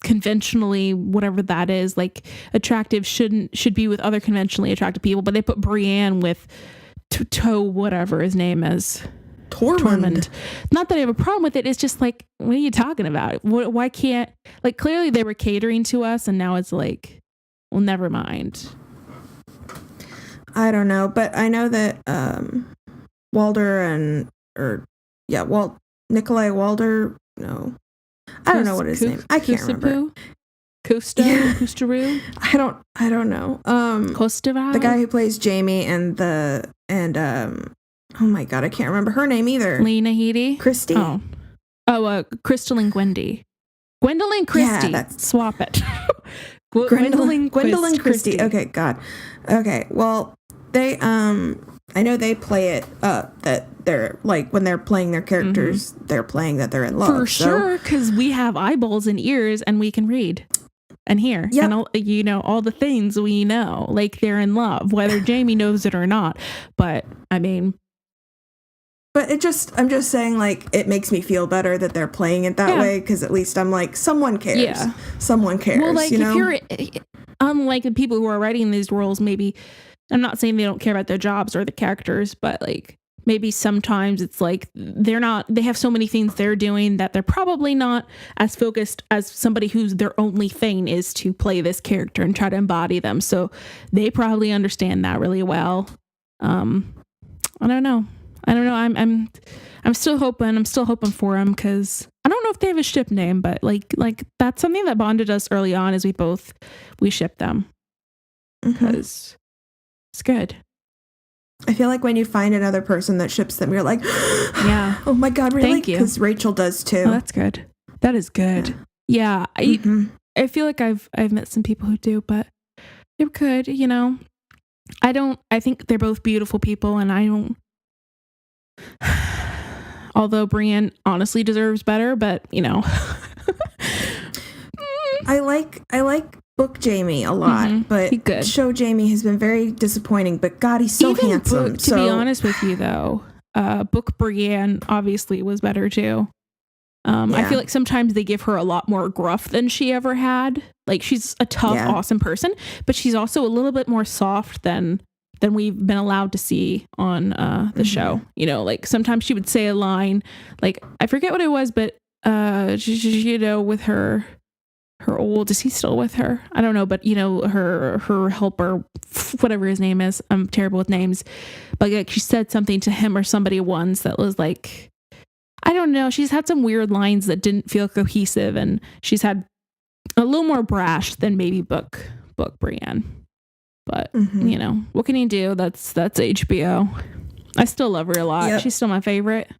conventionally, whatever that is, like attractive should be with other conventionally attractive people, but they put Brienne with whatever his name is. Tormund. Not that I have a problem with it. It's just like, what are you talking about? Why can't, like, clearly they were catering to us, and now it's like, well, never mind. I don't know, but I know that Nikolai Walder. No, I don't know what his name. I can't remember. Kustaru. I don't know. Kostaval? The guy who plays Jaime and oh my God, I can't remember her name either. Lena Headey? Christie? Crystal and Gwendy. Gwendolyn Christie. Yeah, swap it. Gwendolyn Christie. Okay, God. Okay, well, they I know they play it up that they're like, when they're playing their characters, they're playing that they're in love. For sure, because we have eyeballs and ears and we can read and hear. Yep. And all, you know, all the things we know, like they're in love, whether Jaime knows it or not. But I mean, but I'm just saying, like, it makes me feel better that they're playing it that way, because at least I'm like, someone cares. Yeah. Someone cares. Well, like, if you're, unlike the people who are writing these roles, maybe, I'm not saying they don't care about their jobs or the characters, but like, maybe sometimes it's like they have so many things they're doing that they're probably not as focused as somebody whose their only thing is to play this character and try to embody them. So they probably understand that really well. I don't know. I'm still hoping. I'm still hoping for them, because I don't know if they have a ship name, but like that's something that bonded us early on, is we shipped them, because it's good. I feel like when you find another person that ships them, you're like, yeah, oh my God, really? Thank you. Because Rachel does too. Oh, that's good. That is good. Yeah. I feel like I've met some people who do, but they're good. You know, I think they're both beautiful people, and I don't. Although Brienne honestly deserves better, but you know, I like book Jaime a lot, but show Jaime has been very disappointing. But God, he's so handsome. To be honest with you, though, book Brienne obviously was better too. I feel like sometimes they give her a lot more gruff than she ever had. Like, she's a tough, awesome person, but she's also a little bit more soft than we've been allowed to see on the show. You know, like sometimes she would say a line, like I forget what it was, but you know, with her is he still with her? I don't know, but you know, her helper, whatever his name is, I'm terrible with names, but like she said something to him or somebody once that was like, I don't know, she's had some weird lines that didn't feel cohesive, and she's had a little more brash than maybe book Brienne. But you know, what can you do? That's HBO. I still love her a lot. Yep. She's still my favorite.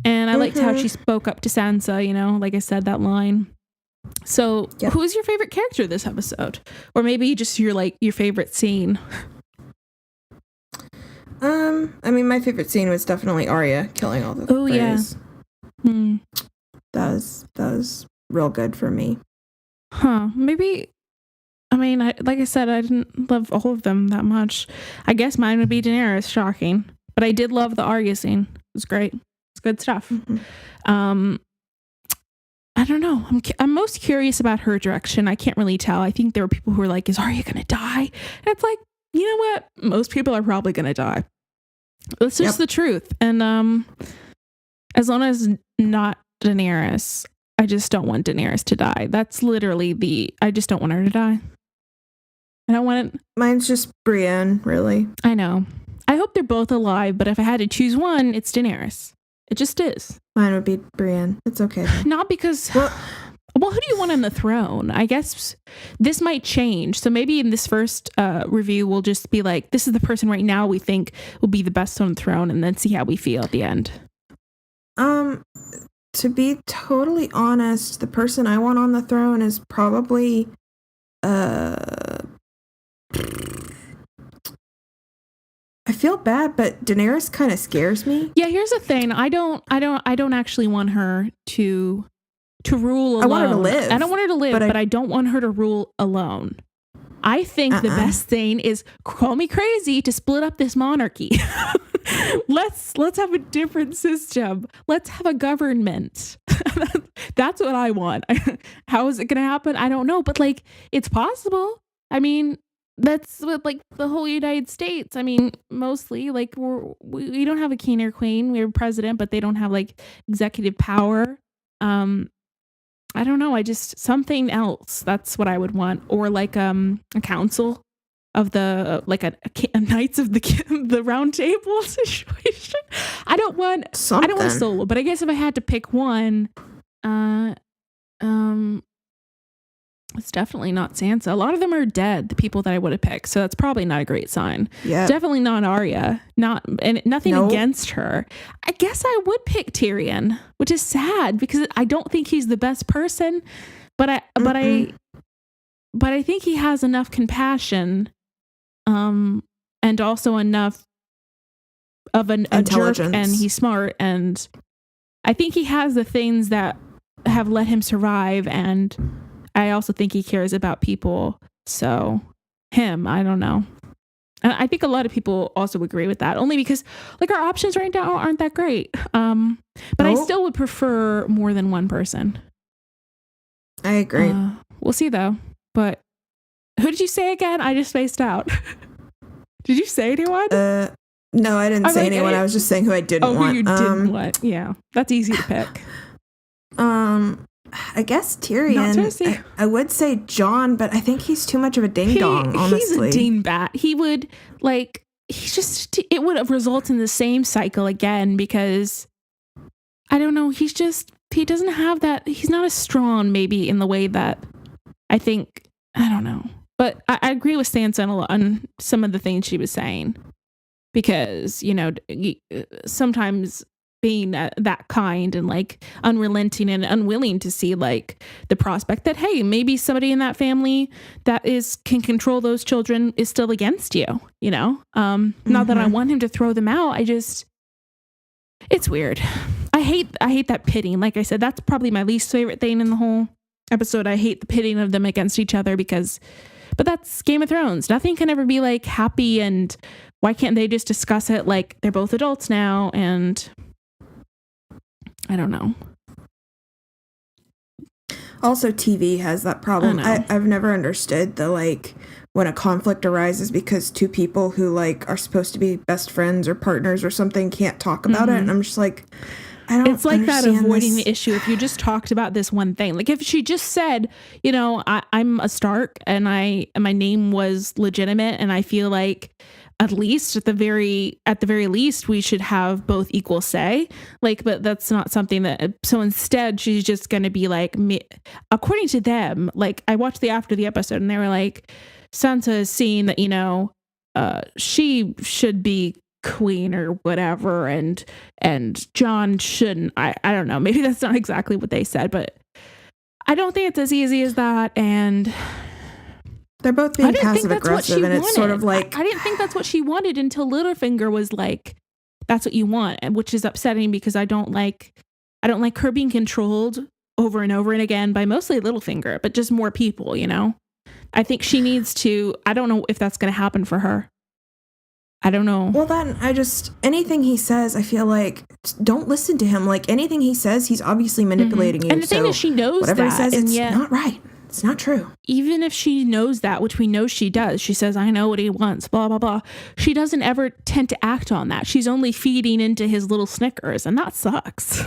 And I liked how she spoke up to Sansa, you know, like I said, that line. So who's your favorite character this episode? Or maybe just your favorite scene? I mean, my favorite scene was definitely Arya killing all the Freys. Yeah. That was real good for me. Huh. Maybe, I mean, like I said, I didn't love all of them that much. I guess mine would be Daenerys, shocking. But I did love the Arya scene. It was great. It's good stuff. I don't know. I'm most curious about her direction. I can't really tell. I think there were people who were like, is Arya going to die? And it's like, you know what? Most people are probably going to die. That's just the truth. And as long as not Daenerys, I just don't want Daenerys to die. That's literally I just don't want her to die. I don't want it. Mine's just Brienne, really. I know. I hope they're both alive, but if I had to choose one, it's Daenerys. It just is. Mine would be Brienne. It's okay. Not because... Well, who do you want on the throne? I guess this might change. So maybe in this first review, we'll just be like, this is the person right now we think will be the best on the throne, and then see how we feel at the end. To be totally honest, the person I want on the throne is probably... I feel bad, but Daenerys kind of scares me. Yeah, here's the thing. I don't actually want her to rule alone. I want her to live. I don't want her to live, but I don't want her to rule alone. I think the best thing is, call me crazy, to split up this monarchy. Let's have a different system. Let's have a government. That's what I want. How is it going to happen? I don't know, but like, it's possible. I mean, that's what, like, the whole United States. I mean, mostly, like, we don't have a king or queen. We have a president, but they don't have like executive power. I don't know. I just, something else. That's what I would want. Or like a council of the like a Knights of the Round Table situation. I don't want a solo, but I guess if I had to pick one, it's definitely not Sansa. A lot of them are dead, the people that I would have picked, so that's probably not a great sign. Yeah, definitely not Arya. Nothing against her. I guess I would pick Tyrion, which is sad because I don't think he's the best person, but I think he has enough compassion, and also enough of a jerk, and he's smart, and I think he has the things that have let him survive, and I also think he cares about people. So him, I don't know. And I think a lot of people also agree with that, only because like our options right now aren't that great. But I still would prefer more than one person. I agree. We'll see though. But who did you say again? I just spaced out. Did you say anyone? No, I didn't say anyone. I was just saying who I didn't want. Who you didn't want. Yeah, that's easy to pick. I guess Tyrion. I would say Jon, but I think he's too much of a ding dong, honestly. He's a dingbat. He would it would result in the same cycle again, because I don't know, he doesn't have that, he's not as strong maybe in the way that I think, I don't know. But I agree with Sansa on some of the things she was saying, because, you know, sometimes being that kind and like unrelenting and unwilling to see like the prospect that, hey, maybe somebody in that family that can control those children is still against you, you know? Not that I want him to throw them out. It's weird. I hate that pitting. Like I said, that's probably my least favorite thing in the whole episode. I hate the pitting of them against each other but that's Game of Thrones. Nothing can ever be like happy, and why can't they just discuss it like they're both adults now? And I don't know. Also, TV has that problem. I've never understood the, like, when a conflict arises because two people who, like, are supposed to be best friends or partners or something can't talk about it. And I'm just like, It's like that avoiding this. the issue. If you just talked about this one thing, like if she just said, you know, I'm a Stark and my name was legitimate, and I feel like at least at the very least we should have both equal say. Like, but that's not something that. So instead, she's just going to be like, according to them. Like, I watched after the episode, and they were like, Sansa is seeing that, you know, she should be queen or whatever, and John shouldn't. I don't know, maybe that's not exactly what they said, but I don't think it's as easy as that. And they're both being passive aggressive, and it's sort of like, I didn't think that's what she wanted until Littlefinger was like, that's what you want, which is upsetting because I don't like her being controlled over and over and again by mostly Littlefinger, but just more people, you know. I think she needs to, I don't know if that's going to happen for her. I don't know. Well, then anything he says, I feel like, don't listen to him. Like, anything he says, he's obviously manipulating you. And the thing is, she knows whatever that. Whatever he says, it's not right. It's not true. Even if she knows that, which we know she does, she says, I know what he wants, blah, blah, blah. She doesn't ever tend to act on that. She's only feeding into his little Snickers, and that sucks.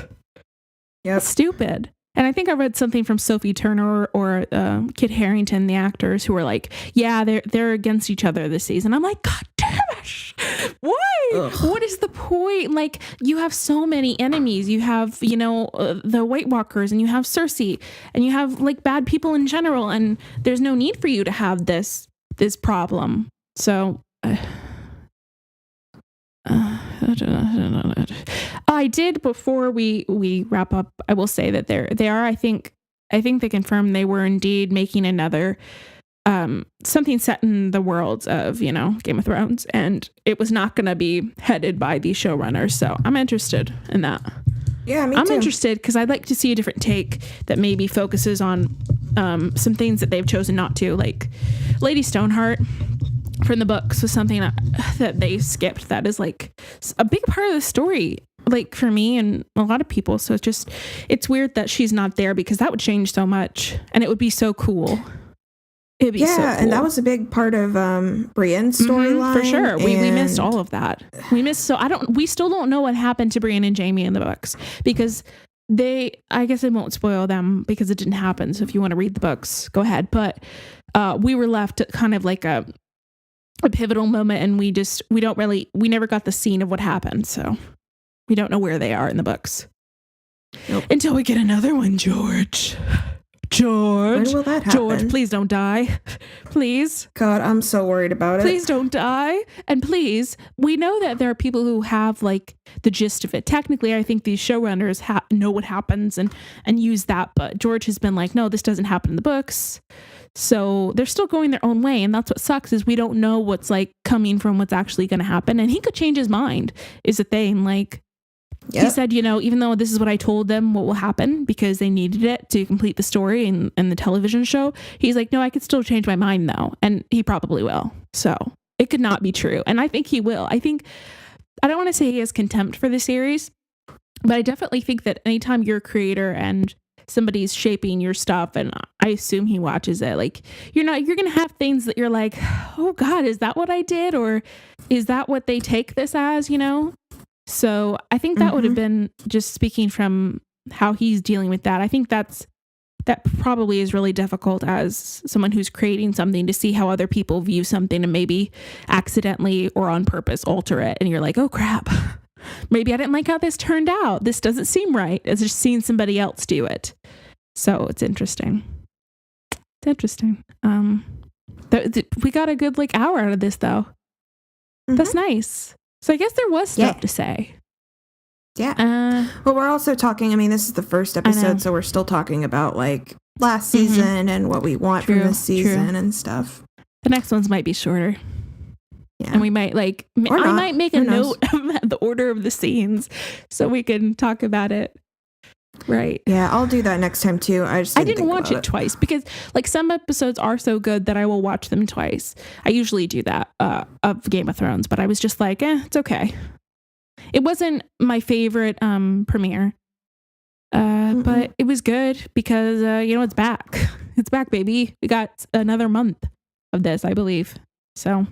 Yep. It's stupid. And I think I read something from Sophie Turner or Kit Harington, the actors, who were like, yeah, they're against each other this season. I'm like, God damn it. Why? Ugh. What is the point? Like, you have so many enemies. You have, you know, the White Walkers, and you have Cersei, and you have like bad people in general. And there's no need for you to have this problem. So I did, before we wrap up, I will say that they are, I think they confirmed they were indeed making another something set in the world of, you know, Game of Thrones, and it was not going to be headed by the showrunners. So I'm interested in that. Yeah, me I'm too. interested because I'd like to see a different take that maybe focuses on some things that they've chosen not to, like Lady Stoneheart from the books was something that they skipped. That is like a big part of the story, like for me and a lot of people. So it's weird that she's not there, because that would change so much, and it would be so cool. It'd be so cool. And that was a big part of Brienne's storyline. For sure. We missed all of that. We still don't know what happened to Brienne and Jaime in the books, because I guess I won't spoil them because it didn't happen. So if you want to read the books, go ahead. But we were left at kind of like a pivotal moment, and we never got the scene of what happened. So we don't know where they are in the books. Nope. Until we get another one, George. When will that happen? George, please don't die. Please. God, I'm so worried about it. Please don't die. And please, we know that there are people who have like the gist of it. Technically, I think these showrunners know what happens and use that. But George has been like, no, this doesn't happen in the books. So they're still going their own way. And that's what sucks, is we don't know what's like coming from what's actually going to happen. And he could change his mind, is the thing. Like, He said, you know, even though this is what I told them what will happen, because they needed it to complete the story and the television show, he's like, no, I could still change my mind though. And he probably will. So it could not be true. And I think he will. I don't want to say he has contempt for the series, but I definitely think that anytime you're a creator and somebody's shaping your stuff, and I assume he watches it, like you're going to have things that you're like, oh God, is that what I did? Or is that what they take this as, you know? So I think that would have been, just speaking from how he's dealing with that, I think that probably is really difficult as someone who's creating something, to see how other people view something and maybe accidentally or on purpose alter it. And you're like, oh crap, maybe I didn't like how this turned out. This doesn't seem right. It's just seeing somebody else do it. So it's interesting. We got a good like hour out of this though. That's nice. So I guess there was stuff to say. Yeah. Well, we're also talking, I mean, this is the first episode, so we're still talking about like last season and what we want from this season and stuff. The next ones might be shorter. Yeah. And we might like, I might make a note of the order of the scenes so we can talk about it. Right. Yeah, I'll do that next time too. I didn't watch it twice, because like some episodes are so good that I will watch them twice. I usually do that of Game of Thrones, but I was just like, it's okay. It wasn't my favorite premiere, but it was good because you know, it's back. It's back, baby. We got another month of this, I believe. So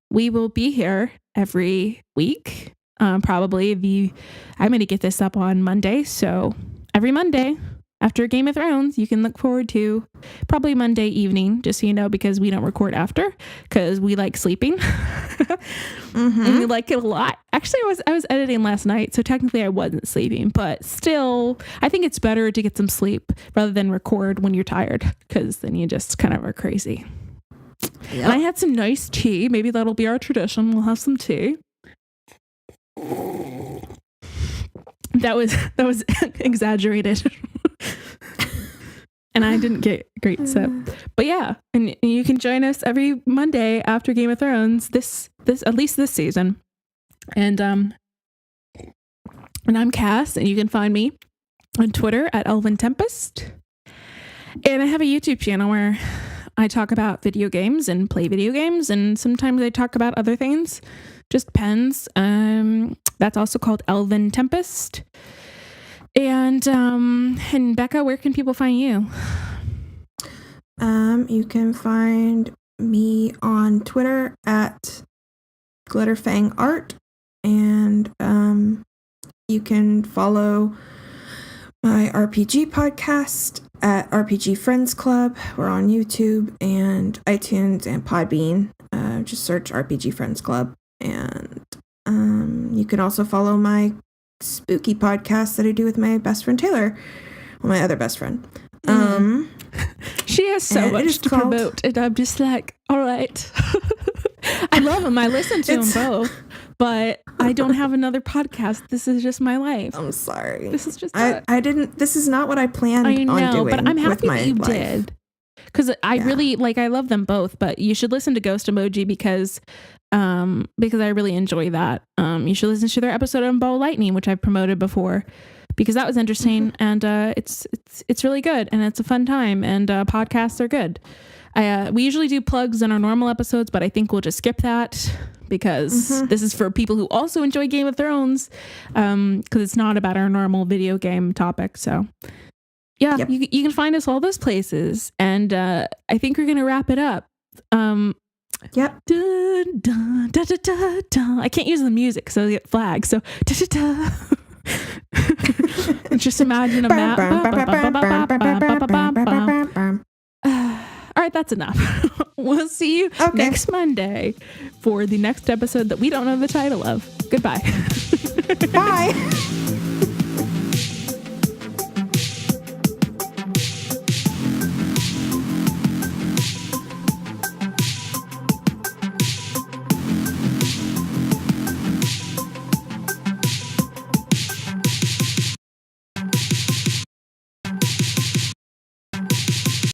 we will be here every week. Probably I'm going to get this up on Monday. So every Monday after Game of Thrones, you can look forward to probably Monday evening, just so you know, because we don't record after because we like sleeping. And we like it a lot. Actually, I was editing last night, so technically I wasn't sleeping, but still, I think it's better to get some sleep rather than record when you're tired, because then you just kind of are crazy. Yep. And I had some nice tea. Maybe that'll be our tradition. We'll have some tea. That was exaggerated. And I didn't get a great sip. But yeah, and you can join us every Monday after Game of Thrones, this at least this season. And I'm Cass, and you can find me on Twitter at Elven Tempest. And I have a YouTube channel where I talk about video games and play video games, and sometimes I talk about other things. Just depends. That's also called Elven Tempest. And Becca, where can people find you? You can find me on Twitter at GlitterFangArt, and you can follow my RPG podcast at RPG Friends Club. We're on YouTube and iTunes and Podbean. Just search RPG Friends Club. And you can also follow my spooky podcast that I do with my best friend Taylor, my other best friend. She has so much to promote, and I'm just like, all right. I love them. I listen to them both, but I don't have another podcast. This is just my life. I'm sorry. This is just I didn't. This is not what I planned on doing. But I'm happy that you life. did, because I really I love them both. But you should listen to Ghost Emoji because I really enjoy that. You should listen to their episode on Ball Lightning, which I've promoted before, because that was interesting. And it's really good, and it's a fun time, and podcasts are good. We usually do plugs in our normal episodes, but I think we'll just skip that because this is for people who also enjoy Game of Thrones, because it's not about our normal video game topic. So yeah, you can find us all those places, and I think we're gonna wrap it up. Yep. Dun, dun, da, da, da, da. I can't use the music because I get flagged. So da, da, da. Just imagine a map. All right, that's enough. We'll see you next Monday for the next episode that we don't know the title of. Goodbye. Bye.